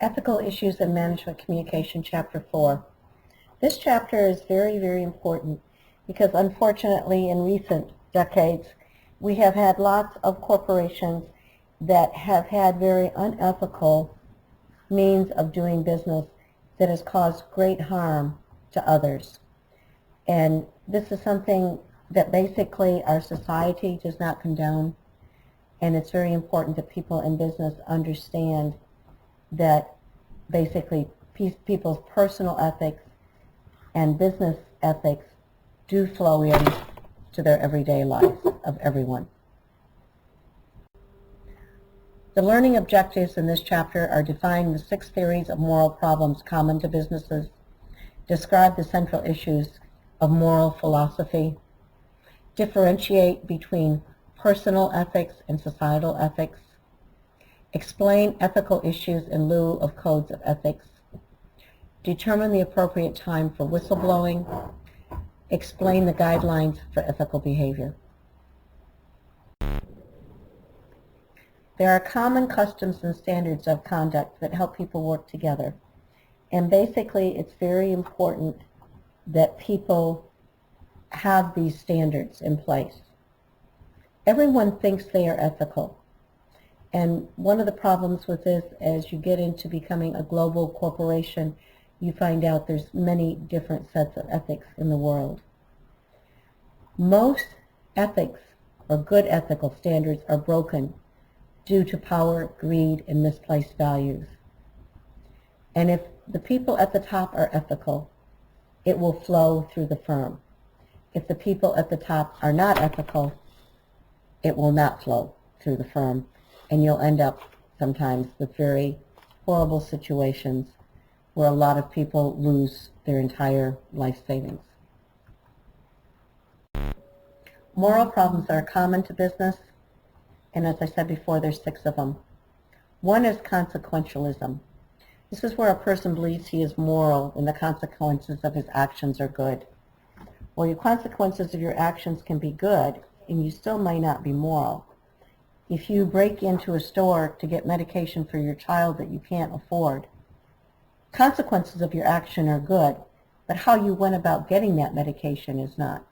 Ethical Issues in Management Communication, Chapter 4. This chapter is very, very important because unfortunately in recent decades we have had lots of corporations that have had very unethical means of doing business that has caused great harm to others. And this is something that basically our society does not condone, and it's very important that people in business understand that basically people's personal ethics and business ethics do flow in to their everyday lives of everyone. The learning objectives in this chapter are define the 6 theories of moral problems common to businesses, describe the central issues of moral philosophy, differentiate between personal ethics and societal ethics, explain ethical issues in lieu of codes of ethics, determine the appropriate time for whistleblowing, explain the guidelines for ethical behavior. There are common customs and standards of conduct that help people work together. And basically, it's very important that people have these standards in place. Everyone thinks they are ethical. And one of the problems with this, as you get into becoming a global corporation, you find out there's many different sets of ethics in the world. Most ethics or good ethical standards are broken due to power, greed, and misplaced values. And if the people at the top are ethical, it will flow through the firm. If the people at the top are not ethical, it will not flow through the firm, and you'll end up sometimes with very horrible situations where a lot of people lose their entire life savings. Moral problems are common to business, and as I said before, there's 6 of them. One is consequentialism. This is where a person believes he is moral and the consequences of his actions are good. Well, your consequences of your actions can be good, and you still might not be moral. If you break into a store to get medication for your child that you can't afford, consequences of your action are good, but how you went about getting that medication is not.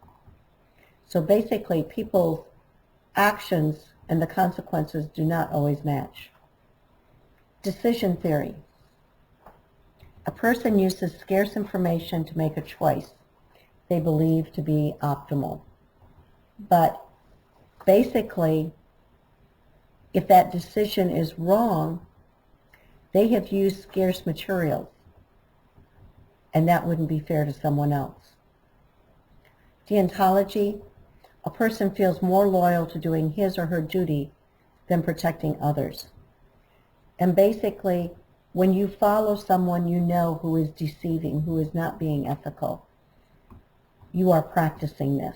So basically, people's actions and the consequences do not always match. Decision theory. A person uses scarce information to make a choice they believe to be optimal. But basically, if that decision is wrong, they have used scarce materials, and that wouldn't be fair to someone else. Deontology. A person feels more loyal to doing his or her duty than protecting others. And basically, when you follow someone you know who is deceiving, who is not being ethical, you are practicing this.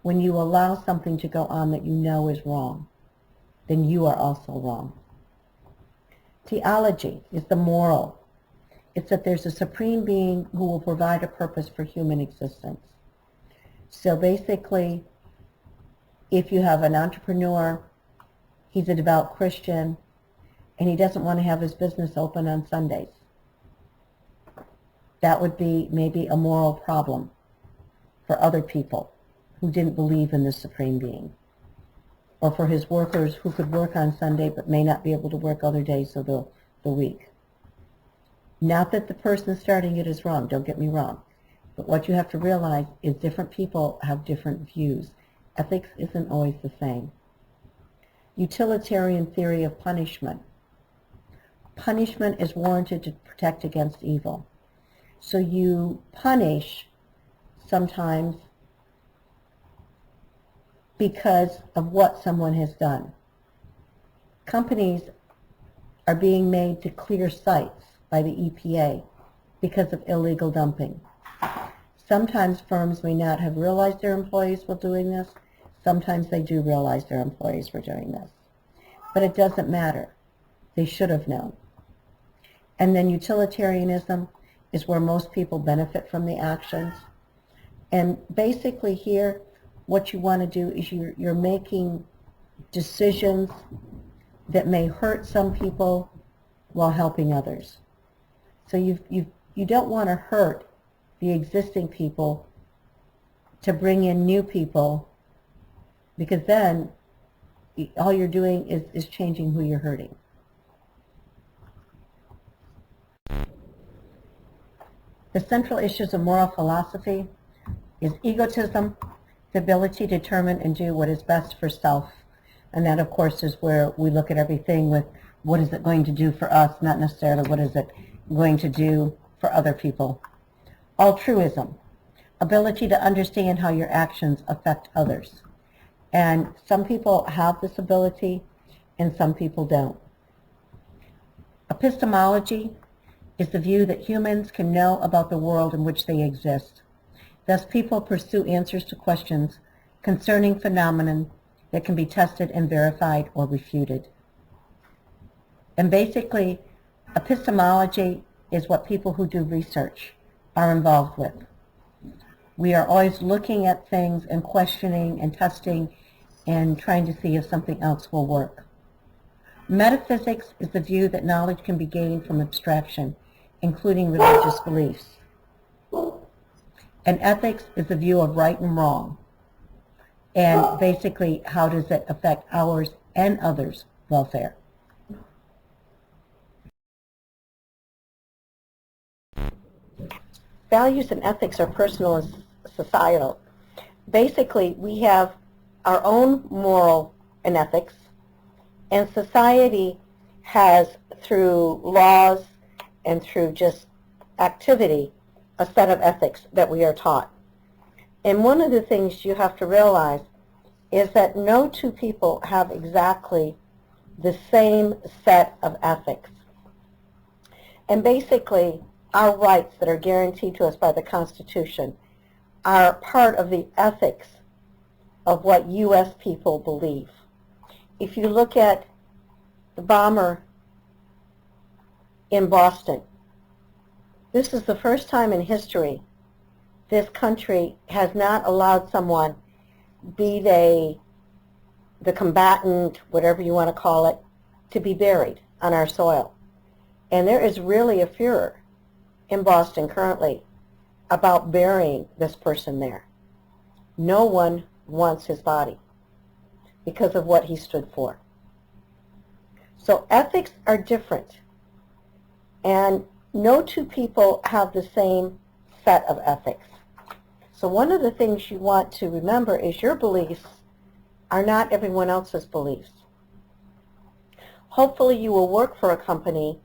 When you allow something to go on that you know is wrong, then you are also wrong. Theology is the moral. It's that there's a supreme being who will provide a purpose for human existence. So basically, if you have an entrepreneur, he's a devout Christian, and he doesn't want to have his business open on Sundays, that would be maybe a moral problem for other people who didn't believe in this supreme being, or for his workers who could work on Sunday but may not be able to work other days of the week. Not that the person starting it is wrong, don't get me wrong. But what you have to realize is different people have different views. Ethics isn't always the same. Utilitarian theory of punishment. Punishment is warranted to protect against evil. So you punish sometimes because of what someone has done. Companies are being made to clear sites by the EPA because of illegal dumping. Sometimes firms may not have realized their employees were doing this. Sometimes they do realize their employees were doing this. But it doesn't matter. They should have known. And then utilitarianism is where most people benefit from the actions. And basically here, what you want to do is you're making decisions that may hurt some people while helping others. So you don't want to hurt the existing people to bring in new people, because then all you're doing is changing who you're hurting. The central issues of moral philosophy is egotism, the ability to determine and do what is best for self. And that, of course, is where we look at everything with what is it going to do for us, not necessarily what is it going to do for other people. Altruism, ability to understand how your actions affect others. And some people have this ability and some people don't. Epistemology is the view that humans can know about the world in which they exist. Thus, people pursue answers to questions concerning phenomenon that can be tested and verified or refuted. And basically, epistemology is what people who do research are involved with. We are always looking at things and questioning and testing and trying to see if something else will work. Metaphysics is the view that knowledge can be gained from abstraction, including religious beliefs. And ethics is the view of right and wrong. And basically, how does it affect ours and others' welfare? Values and ethics are personal and societal. Basically, we have our own moral and ethics, and society has, through laws and through just activity, a set of ethics that we are taught. And one of the things you have to realize is that no two people have exactly the same set of ethics. And basically, our rights that are guaranteed to us by the Constitution are part of the ethics of what U.S. people believe. If you look at the bomber in Boston, this is the first time in history this country has not allowed someone, be they the combatant, whatever you want to call it, to be buried on our soil. And there is really a furor in Boston currently about burying this person there. No one wants his body because of what he stood for. So ethics are different, and no two people have the same set of ethics. So one of the things you want to remember is your beliefs are not everyone else's beliefs. Hopefully you will work for a company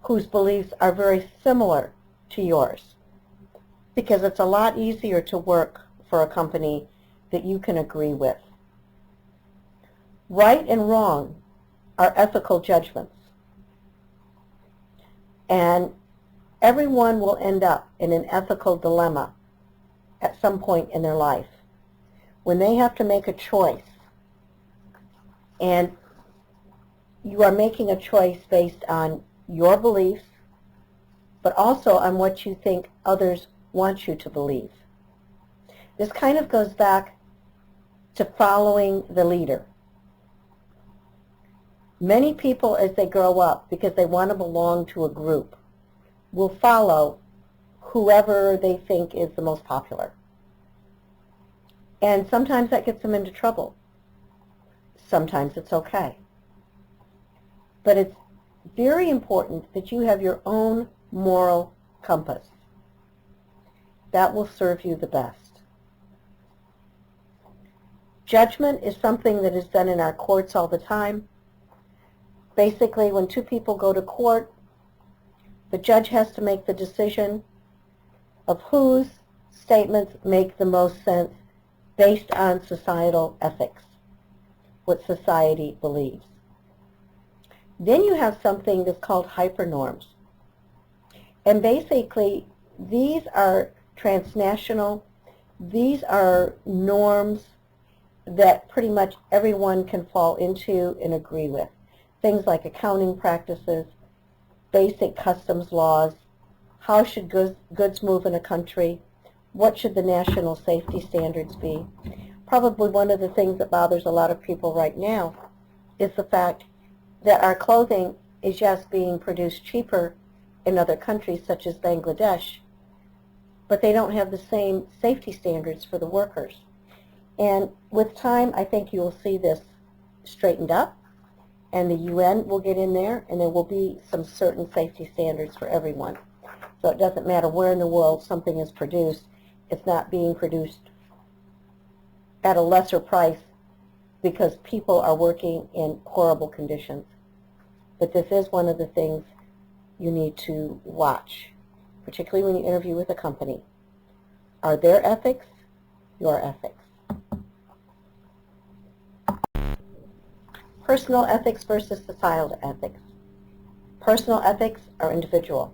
whose beliefs are very similar to yours, because it's a lot easier to work for a company that you can agree with. Right and wrong are ethical judgments, and everyone will end up in an ethical dilemma at some point in their life when they have to make a choice, and you are making a choice based on your beliefs, but also on what you think others want you to believe. This kind of goes back to following the leader. Many people, as they grow up, because they want to belong to a group, will follow whoever they think is the most popular. And sometimes that gets them into trouble. Sometimes it's okay. But it's very important that you have your own moral compass. That will serve you the best. Judgment is something that is done in our courts all the time. Basically, when two people go to court, the judge has to make the decision of whose statements make the most sense based on societal ethics, what society believes. Then you have something that's called hypernorms. And basically, these are transnational. These are norms that pretty much everyone can fall into and agree with. Things like accounting practices, basic customs laws, how should goods move in a country, what should the national safety standards be. Probably one of the things that bothers a lot of people right now is the fact that our clothing is just being produced cheaper in other countries such as Bangladesh, but they don't have the same safety standards for the workers. And with time, I think you will see this straightened up, and the UN will get in there, and there will be some certain safety standards for everyone. So it doesn't matter where in the world something is produced, it's not being produced at a lesser price because people are working in horrible conditions. But this is one of the things you need to watch, particularly when you interview with a company. Are their ethics your ethics? Personal ethics versus societal ethics. Personal ethics are individual.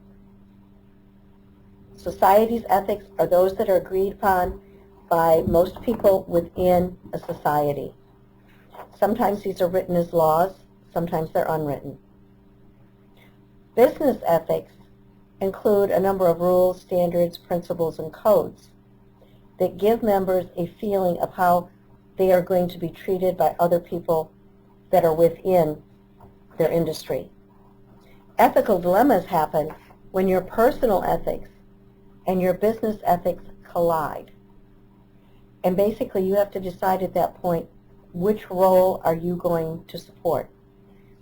Society's ethics are those that are agreed upon by most people within a society. Sometimes these are written as laws, sometimes they're unwritten. Business ethics include a number of rules, standards, principles, and codes that give members a feeling of how they are going to be treated by other people that are within their industry. Ethical dilemmas happen when your personal ethics and your business ethics collide. And basically you have to decide at that point which role are you going to support,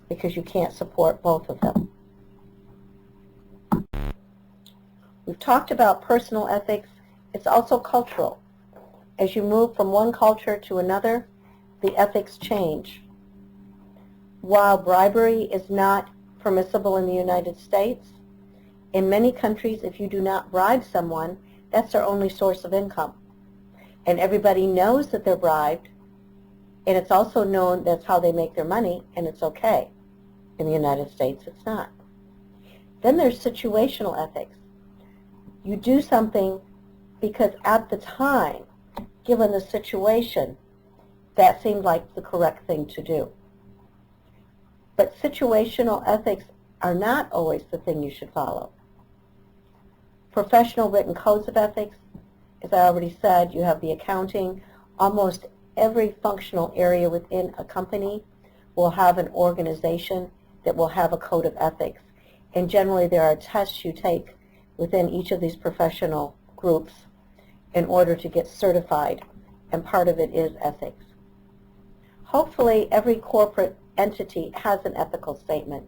because you can't support both of them. We've talked about personal ethics. It's also cultural. As you move from one culture to another, the ethics change. While bribery is not permissible in the United States, in many countries, if you do not bribe someone, that's their only source of income. And everybody knows that they're bribed, and it's also known that's how they make their money, and it's okay. In the United States, it's not. Then there's situational ethics. You do something because at the time, given the situation, that seemed like the correct thing to do. But situational ethics are not always the thing you should follow. Professional written codes of ethics, as I already said, you have the accounting. Almost every functional area within a company will have an organization that will have a code of ethics. And generally there are tests you take within each of these professional groups in order to get certified, and part of it is ethics. Hopefully every corporate entity has an ethical statement,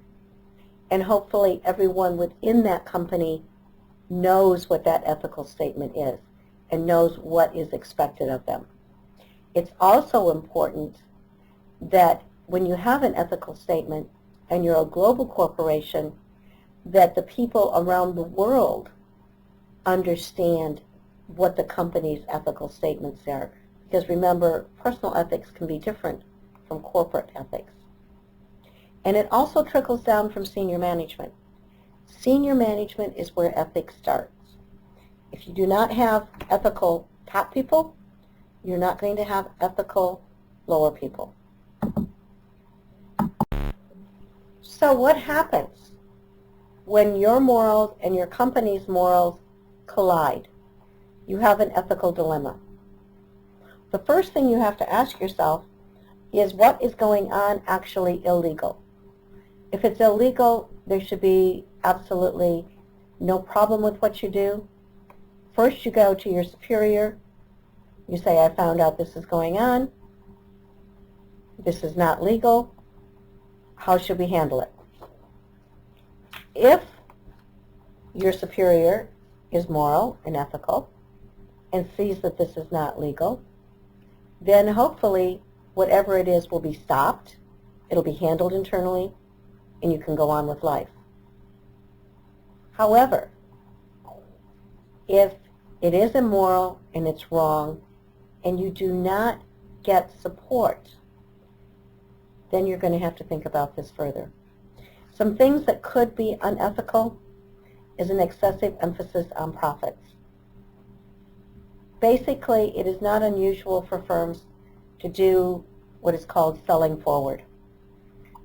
and hopefully everyone within that company knows what that ethical statement is and knows what is expected of them. It's also important that when you have an ethical statement and you're a global corporation, that the people around the world understand what the company's ethical statements are. Because remember, personal ethics can be different from corporate ethics. And it also trickles down from senior management. Senior management is where ethics starts. If you do not have ethical top people, you're not going to have ethical lower people. So what happens when your morals and your company's morals collide? You have an ethical dilemma. The first thing you have to ask yourself is, what is going on actually illegal? If it's illegal, there should be absolutely no problem with what you do. First you go to your superior. You say, I found out this is going on. This is not legal. How should we handle it? If your superior is moral and ethical and sees that this is not legal, then hopefully whatever it is will be stopped. It'll be handled internally, and you can go on with life. However, if it is immoral and it's wrong, and you do not get support, then you're going to have to think about this further. Some things that could be unethical is an excessive emphasis on profits. Basically, it is not unusual for firms to do what is called selling forward.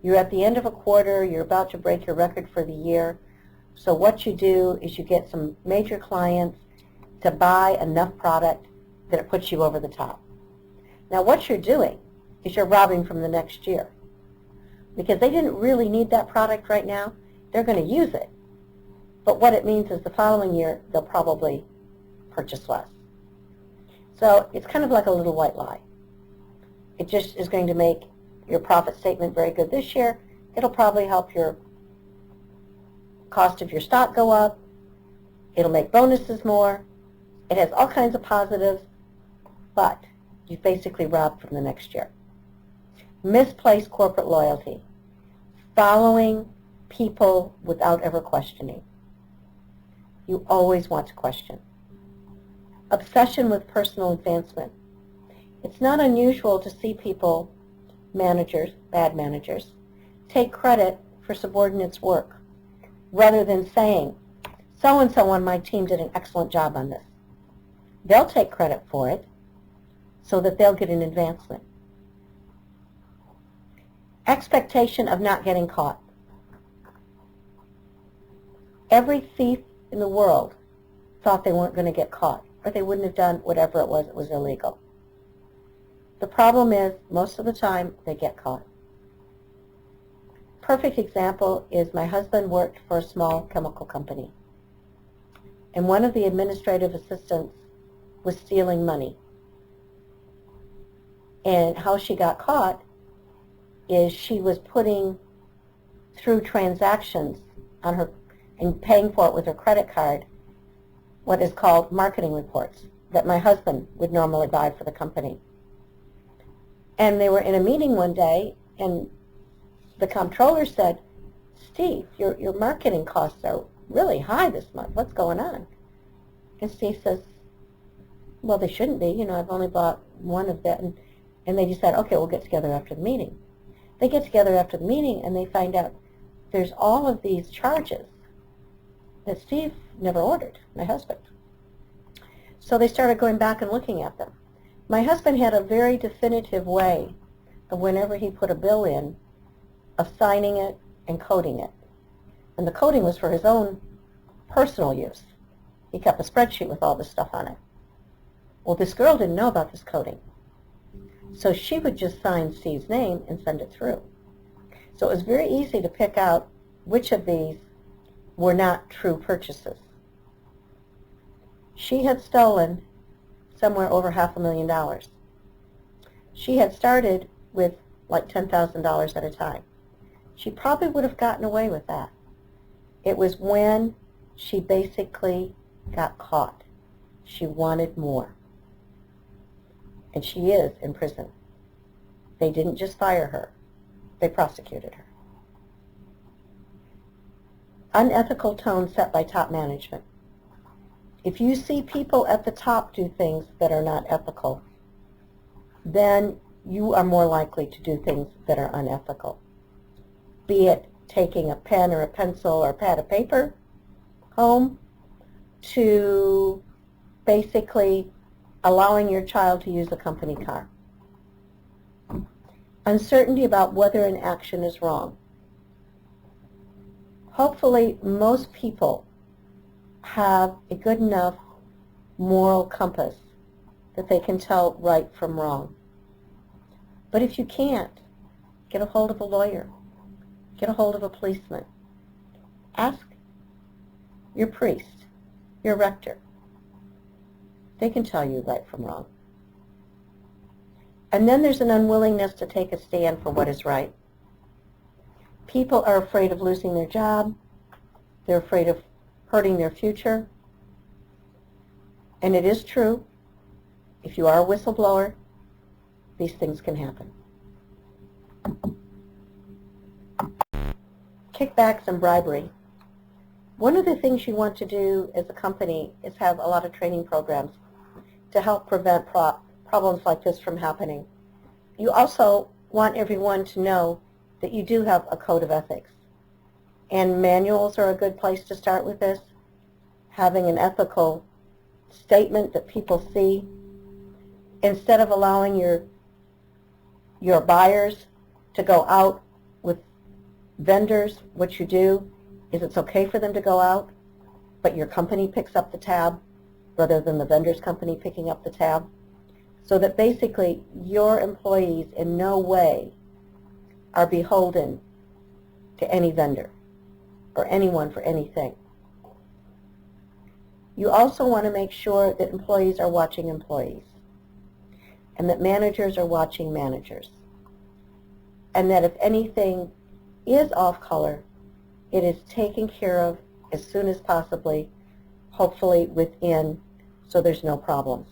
You're at the end of a quarter, you're about to break your record for the year, so what you do is you get some major clients to buy enough product that it puts you over the top. Now what you're doing is you're robbing from the next year. because they didn't really need that product right now. They're going to use it. But what it means is the following year, they'll probably purchase less. So it's kind of like a little white lie. It just is going to make your profit statement very good this year. It'll probably help your cost of your stock go up. It'll make bonuses more. It has all kinds of positives, but you basically robbed from the next year. Misplaced corporate loyalty. Following people without ever questioning. You always want to question. Obsession with personal advancement. It's not unusual to see people, managers, bad managers, take credit for subordinates' work rather than saying, so-and-so on my team did an excellent job on this. They'll take credit for it so that they'll get an advancement. Expectation of not getting caught. Every thief in the world thought they weren't going to get caught, or they wouldn't have done whatever it was illegal. The problem is, most of the time, they get caught. Perfect example is my husband worked for a small chemical company, and one of the administrative assistants was stealing money. And how she got caught is she was putting through transactions on her and paying for it with her credit card what is called marketing reports that my husband would normally buy for the company. And they were in a meeting one day, and the comptroller said, Steve, your marketing costs are really high this month. What's going on? And Steve says, well, they shouldn't be. You know, I've only bought one of that. And they just said, okay, we'll get together after the meeting. They get together after the meeting, and they find out there's all of these charges that Steve never ordered, my husband. So they started going back and looking at them. My husband had a very definitive way of, whenever he put a bill in, of signing it and coding it. And the coding was for his own personal use. He kept a spreadsheet with all this stuff on it. Well, this girl didn't know about this coding. So she would just sign Steve's name and send it through. So it was very easy to pick out which of these were not true purchases. She had stolen somewhere over $500,000. She had started with like $10,000 at a time. She probably would have gotten away with that. It was when she basically got caught. She wanted more. And she is in prison. They didn't just fire her. They prosecuted her. Unethical tone set by top management. If you see people at the top do things that are not ethical, then you are more likely to do things that are unethical. Be it taking a pen or a pencil or a pad of paper home, to basically allowing your child to use a company car. Uncertainty about whether an action is wrong. Hopefully, most people have a good enough moral compass that they can tell right from wrong. But if you can't, get a hold of a lawyer. Get a hold of a policeman. Ask your priest, your rector. They can tell you right from wrong. And then there's an unwillingness to take a stand for what is right. People are afraid of losing their job. They're afraid of hurting their future. And it is true, if you are a whistleblower, these things can happen. Kickbacks and bribery. One of the things you want to do as a company is have a lot of training programs to help prevent problems like this from happening. You also want everyone to know that you do have a code of ethics. And manuals are a good place to start with this. Having an ethical statement that people see. Instead of allowing your buyers to go out with vendors, what you do is it's okay for them to go out, but your company picks up the tab rather than the vendor's company picking up the tab. So that basically your employees in no way are beholden to any vendor or anyone for anything. You also want to make sure that employees are watching employees, and that managers are watching managers, and that if anything is off color, it is taken care of as soon as possibly, hopefully within, so there's no problems.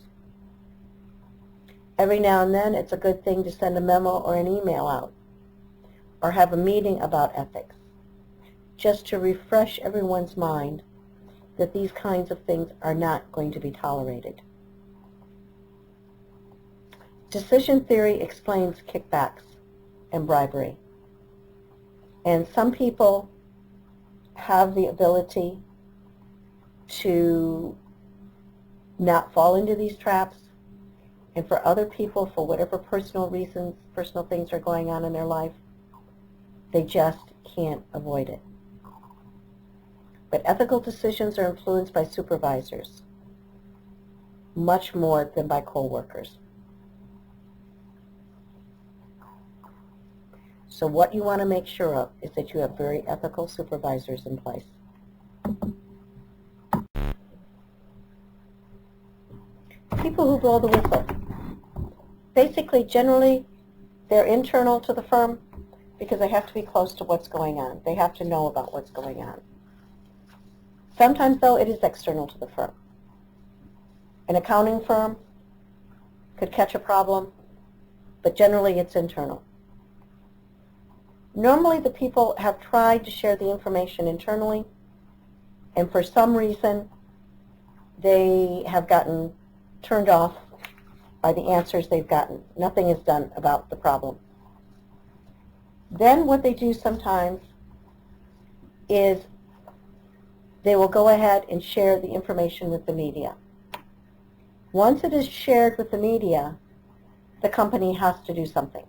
Every now and then, it's a good thing to send a memo or an email out, or have a meeting about ethics, just to refresh everyone's mind that these kinds of things are not going to be tolerated. Decision theory explains kickbacks and bribery. And some people have the ability to not fall into these traps, and for other people, for whatever personal reasons, personal things are going on in their life, they just can't avoid it. But ethical decisions are influenced by supervisors much more than by co-workers. So what you want to make sure of is that you have very ethical supervisors in place. People who blow the whistle. Basically, generally, they're internal to the firm because they have to be close to what's going on. They have to know about what's going on. Sometimes, though, it is external to the firm. An accounting firm could catch a problem, but generally it's internal. Normally, the people have tried to share the information internally, and for some reason, they have gotten turned off by the answers they've gotten. Nothing is done about the problem. Then what they do sometimes is they will go ahead and share the information with the media. Once it is shared with the media, the company has to do something.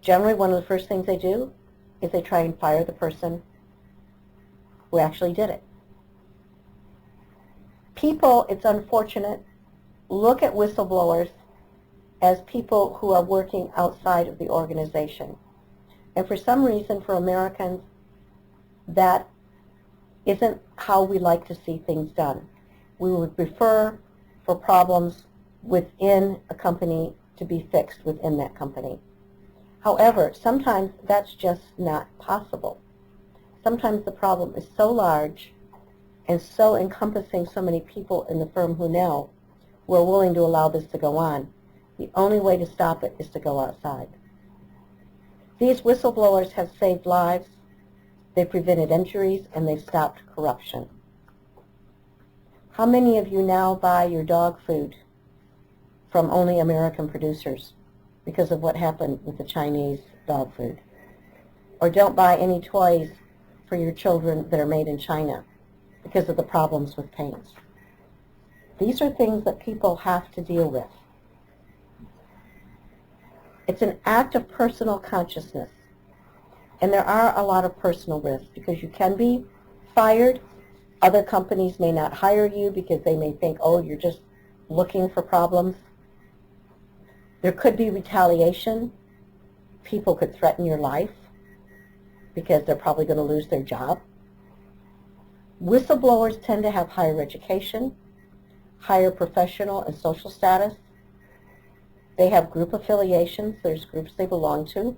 Generally, one of the first things they do is they try and fire the person who actually did it. People, it's unfortunate, look at whistleblowers as people who are working outside of the organization. And for some reason, for Americans, that isn't how we like to see things done. We would prefer for problems within a company to be fixed within that company. However, sometimes that's just not possible. Sometimes the problem is so large and so encompassing so many people in the firm who know, who are willing to allow this to go on. The only way to stop it is to go outside. These whistleblowers have saved lives, they've prevented injuries, and they've stopped corruption. How many of you now buy your dog food from only American producers because of what happened with the Chinese dog food? Or don't buy any toys for your children that are made in China because of the problems with paints? These are things that people have to deal with. It's an act of personal consciousness. And there are a lot of personal risks because you can be fired. Other companies may not hire you because they may think, oh, you're just looking for problems. There could be retaliation. People could threaten your life because they're probably going to lose their job. Whistleblowers tend to have higher education, higher professional and social status. They have group affiliations. There's groups they belong to.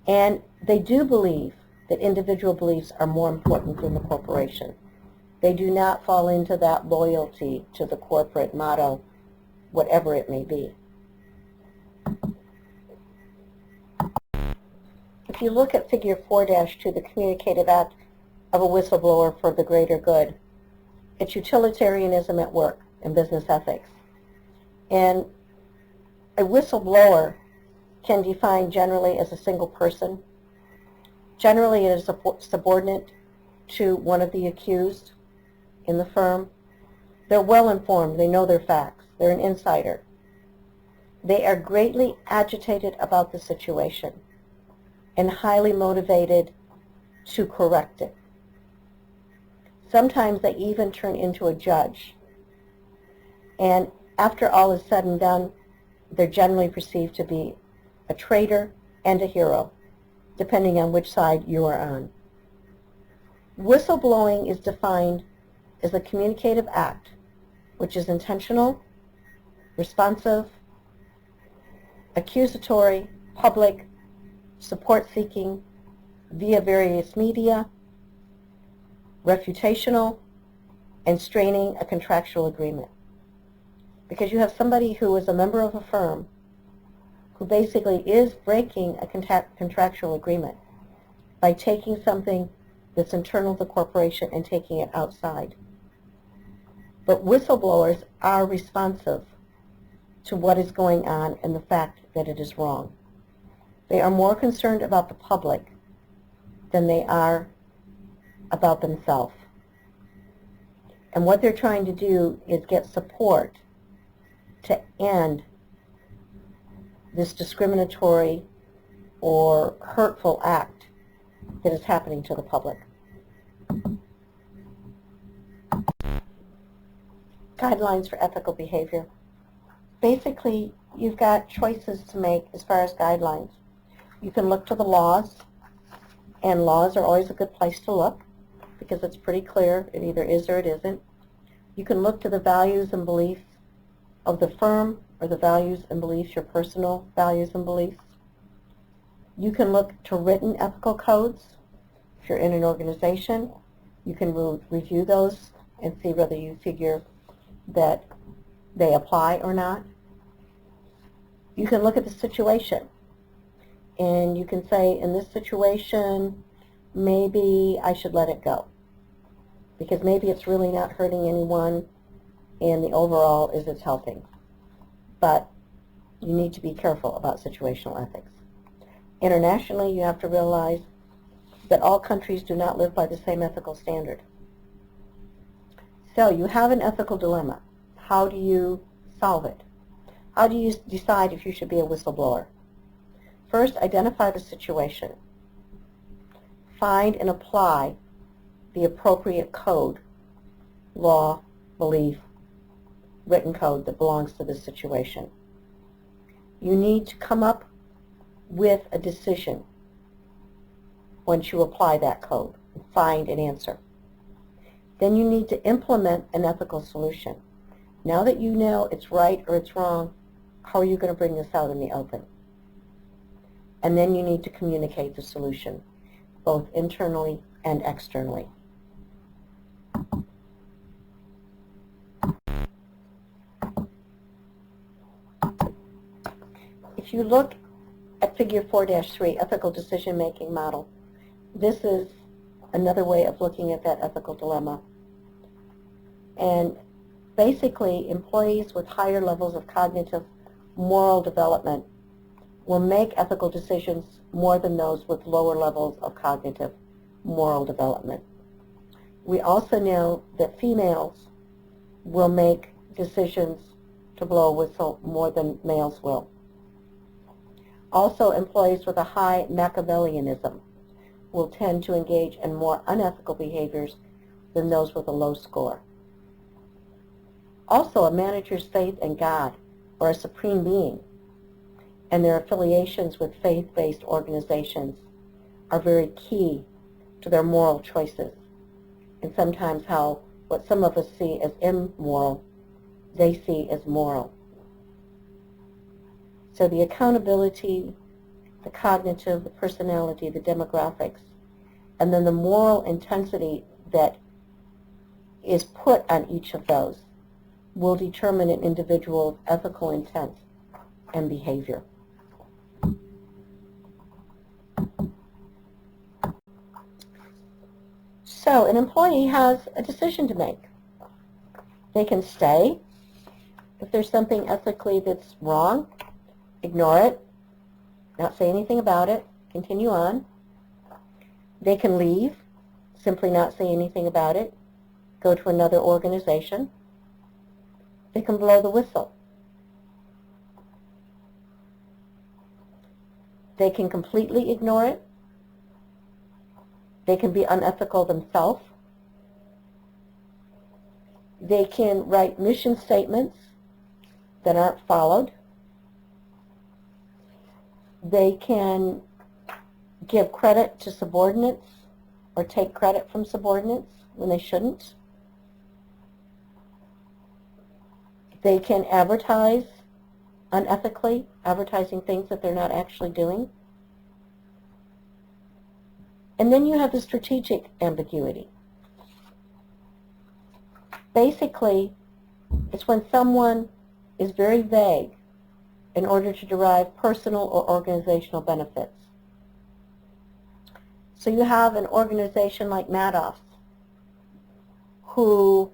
And they do believe that individual beliefs are more important than the corporation. They do not fall into that loyalty to the corporate motto, whatever it may be. If you look at figure 4-2, the communicative act of a whistleblower for the greater good, it's utilitarianism at work and business ethics. And a whistleblower can define generally as a single person. Generally, it is a subordinate to one of the accused in the firm. They're well informed. They know their facts. They're an insider. They are greatly agitated about the situation and highly motivated to correct it. Sometimes they even turn into a judge. And after all is said and done, they're generally perceived to be a traitor and a hero. depending on which side you are on. Whistleblowing is defined as a communicative act which is intentional, responsive, accusatory, public, support-seeking, via various media, refutational, and straining a contractual agreement. Because you have somebody who is a member of a firm who basically is breaking a contractual agreement by taking something that's internal to the corporation and taking it outside. But whistleblowers are responsive to what is going on and the fact that it is wrong. They are more concerned about the public than they are about themselves. And what they're trying to do is get support to end this discriminatory or hurtful act that is happening to the public. Guidelines for ethical behavior. Basically, you've got choices to make as far as guidelines. You can look to the laws, and laws are always a good place to look because it's pretty clear. It either is or it isn't. You can look to the values and beliefs of the firm or the values and beliefs, your personal values and beliefs. You can look to written ethical codes. If you're in an organization, you can review those and see whether you figure that they apply or not. You can look at the situation, and you can say, in this situation, maybe I should let it go, because maybe it's really not hurting anyone, and the overall is it's helping. But you need to be careful about situational ethics. Internationally, you have to realize that all countries do not live by the same ethical standard. So you have an ethical dilemma. How do you solve it? How do you decide if you should be a whistleblower? First, identify the situation. Find and apply the appropriate code, law, belief, written code that belongs to this situation. You need to come up with a decision once you apply that code and find an answer. Then you need to implement an ethical solution. Now that you know it's right or it's wrong, how are you going to bring this out in the open? And then you need to communicate the solution, both internally and externally. If you look at figure 4-3, ethical decision-making model, this is another way of looking at that ethical dilemma. And basically, employees with higher levels of cognitive moral development will make ethical decisions more than those with lower levels of cognitive moral development. We also know that females will make decisions to blow a whistle more than males will. Also, employees with a high Machiavellianism will tend to engage in more unethical behaviors than those with a low score. Also, a manager's faith in God or a supreme being and their affiliations with faith-based organizations are very key to their moral choices, and sometimes how what some of us see as immoral, they see as moral. So the accountability, the cognitive, the personality, the demographics, and then the moral intensity that is put on each of those will determine an individual's ethical intent and behavior. So an employee has a decision to make. They can stay. If there's something ethically that's wrong, ignore it, not say anything about it, continue on. They can leave, simply not say anything about it, go to another organization. They can blow the whistle. They can completely ignore it. They can be unethical themselves. They can write mission statements that aren't followed. They can give credit to subordinates or take credit from subordinates when they shouldn't. They can advertise unethically, advertising things that they're not actually doing. And then you have the strategic ambiguity. Basically, it's when someone is very vague in order to derive personal or organizational benefits. So you have an organization like Madoff's who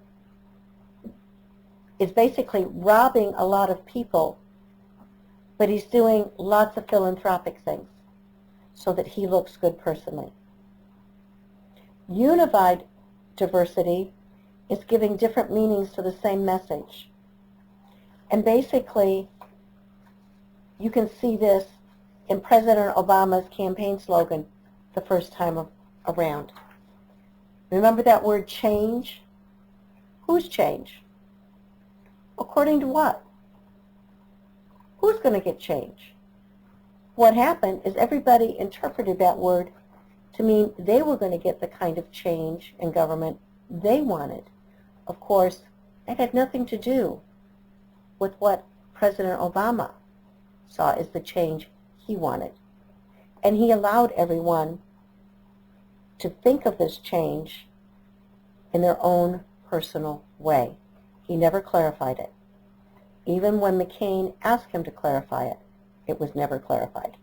is basically robbing a lot of people, but he's doing lots of philanthropic things so that he looks good personally. Unified diversity is giving different meanings to the same message. And basically, you can see this in President Obama's campaign slogan the first time around. Remember that word change? Whose change? According to what? Who's going to get change? What happened is everybody interpreted that word to mean they were going to get the kind of change in government they wanted. Of course, that had nothing to do with what President Obama saw as the change he wanted. And he allowed everyone to think of this change in their own personal way. He never clarified it. Even when McCain asked him to clarify it, it was never clarified.